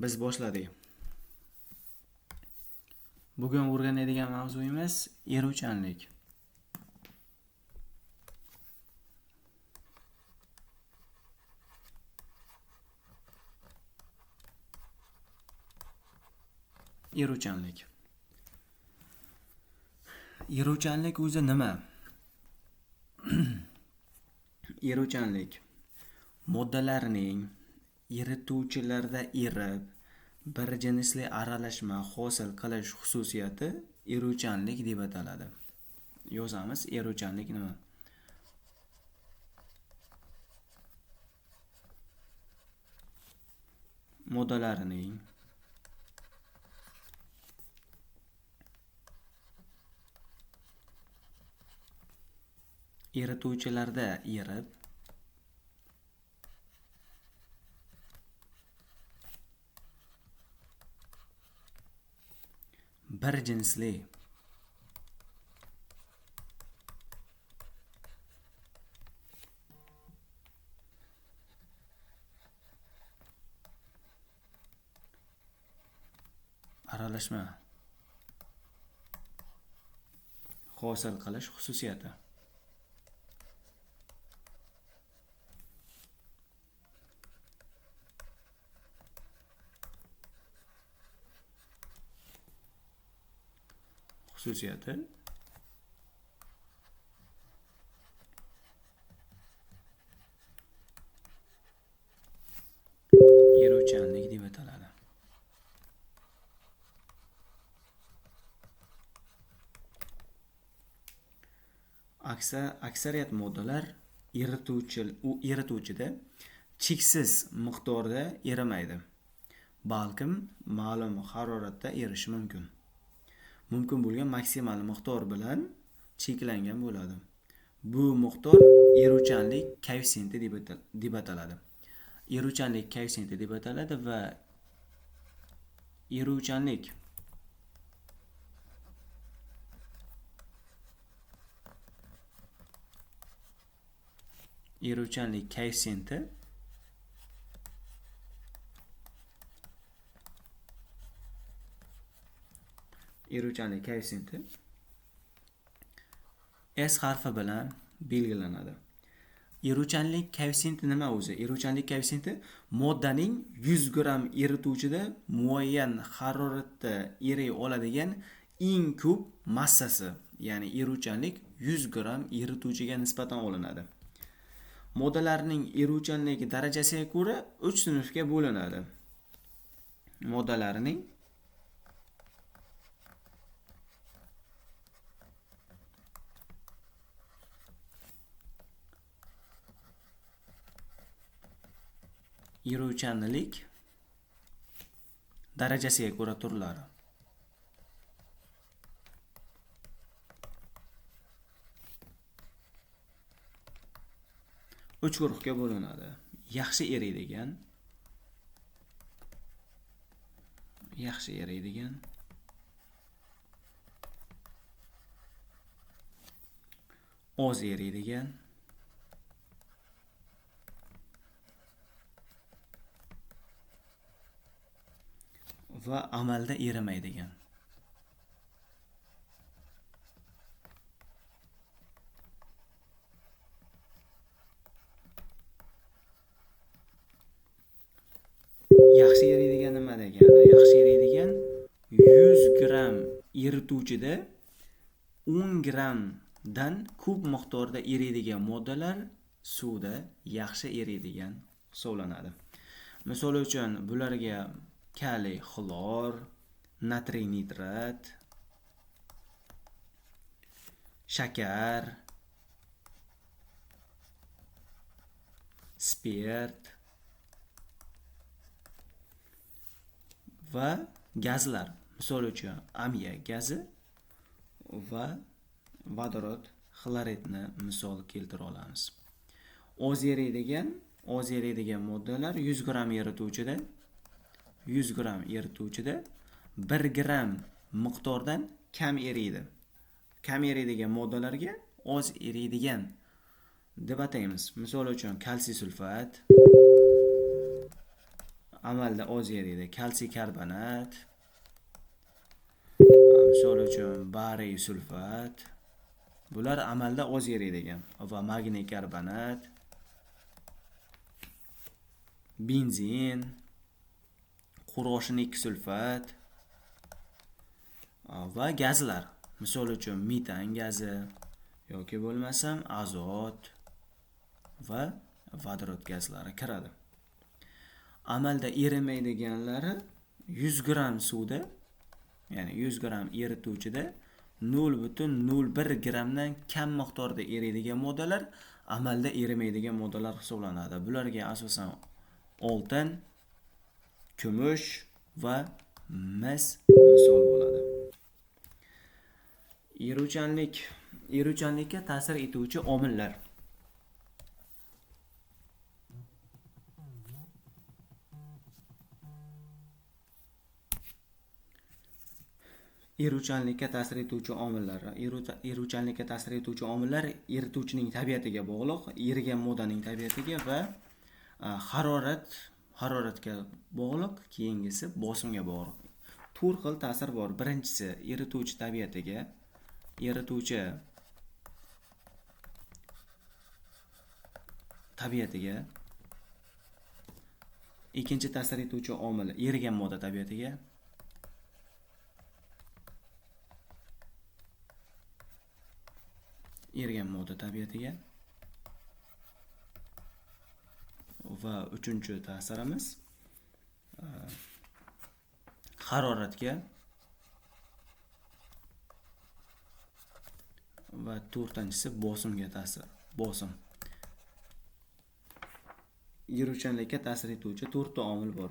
Biz boshladik. Bugun o'rganadigan mavzuyimiz eruvchanlik. Eruvchanlik. Eruvchanlik o'zi nima? Eruvchanlik moddalarning erituvchilarda erib, bir jinsli aralashma hosil qilish xususiyati eruvchanlik deb ataladi. Yozamiz, eruvchanlik nima? Moddalarining erituvchilarda erib, bir jinsli aralashma hosil qilish xususiyati. Eruvchanlik deb ataladi. Aksariyat moddalar erituvchida cheksiz miqdorda erimaydi, balkim ma'lum haroratda erishi mumkin. Mumkin bo'lgan maksimal miqdor bilan cheklangan bo'ladi. Bu miqdor eruvchanlik koeffitsiyenti deb ataladi. Eruvchanlik koeffitsiyenti deb ataladi va eruvchanlik koeffitsiyenti S harfi bilan belgilanadi. Eruvchanlik koeffitsiyenti nima o'zi? Eruvchanlik koeffitsiyenti moddaning 100 gram erituvchida muayyan haroratda eriy oladigan eng ko'p massasi, ya'ni eruvchanlik 100 gram erituvchiga nisbatan olinadi. Moddalarning eruvchanlik darajasiga ko'ra 3 sinfga bo'linadi. Moddalarning eruvchanlik darajasiga ko'ra turlari. 3 guruhga bo'linadi. Yaxshi eriydigan, oz eriydigan va amalda erimaydigan. Yaxshi eriydigan nima degani? Yaxshi eriydigan 100 gram erituvchida 10 gramdan ko'p miqdorda eriydigan moddalar suvda yaxshi eriydigan hisoblanadi. Misol uchun bularga kaliy xlor, natriy nitrat, shakar, spirt va gazlar, misol uchun ammiak gazi va vodorod xloridni misol keltira olamiz. Oz eriydigan moddalar 100 gram erituvchida 1 gram miqdordan kam eriydi. Kam eriydigan moddalarga oz eriydigan deb ataymiz. Misol uchun kalsiy sulfat, amalda oz eriydi. Kalsiy karbonat, misol uchun bariy sulfat, bular amalda oz eriydigan va magniy karbonat, benzin, qurg'oshin 2 sulfat va gazlar. Misol uchun metan gazi yoki bo'lmasam azot va vodorod gazlari kiradi. Amalda erimaydiganlari 100 gram suvda, ya'ni 100 gram erituvchida 0,01 gramdan kam miqdorda eriydigan moddalar amalda erimaydigan moddalar hisoblanadi. Bularga asosan oltin, kumush va mis misol bo'ladi. Eruvchanlikka ta'sir etuvchi omillar. Eruvchanlikka ta'sir etuvchi omillar. Eruvchanlikka ta'sir etuvchi omillar erituvchining tabiatiga bog'liq, erigan moddaning tabiatiga va haroratga bog'liq, keyingisi bosimga bog'liq. 4 xil ta'sir bor. Birinchisi erituvchi tabiatiga, ikkinchi ta'sir etuvchi omil erigan modda tabiatiga, va uchinchi ta'sirimiz haroratga va to'rtinchisi bosimga ta'sir. Bosim. Eruvchanlikka ta'sir etuvchi 4 ta omil bor.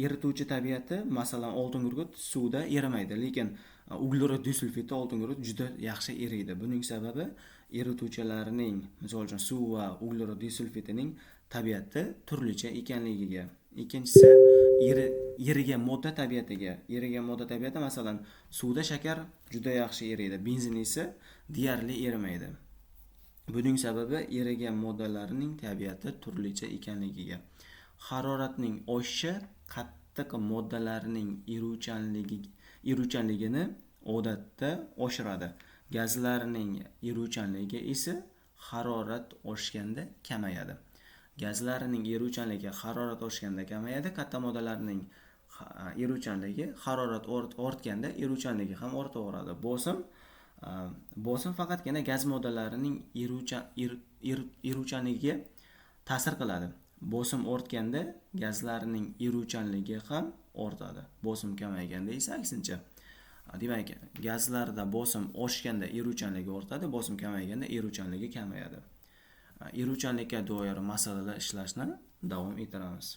Erituvchi tabiati, masalan, oltin gurgut suvda erimaydi, lekin uglerod disulfidda oltin gurgut juda yaxshi eriydi. Buning sababi erituvchilarning, misol uchun suv va uglerod disulfidining tabiati turlicha ekanligiga. Ikkinchisi erigan modda tabiatiga. Erigan modda tabiati, masalan, suvda shakar juda yaxshi eriydi, benzin esa deyarli erimaydi. Buning sababi erigan moddalarning tabiati turlicha ekanligiga. Haroratning oshishi qattiq moddalarning eruvchanligini odatda oshiradi. Gazlarning eruvchanligi esa harorat oshganda kamayadi. Gazlarning eruvchanligi harorat oshganda kamayadi. Katta moddalarning eruvchanligi harorat ortganda eruvchanligi ham ortaveradi. Bosim faqatgina gaz moddalarining eruvchanligiga ta'sir qiladi. Bosim ortganda gazlarning eruvchanligi ham ortadi. Bosim kamayganda esa aksincha. Demak, gazlarda bosim oshganda eruvchanligi ortadi, bosim kamayganda eruvchanligi kamayadi. Eruvchanlikka doir masalalar ishlashni davom ettiramiz.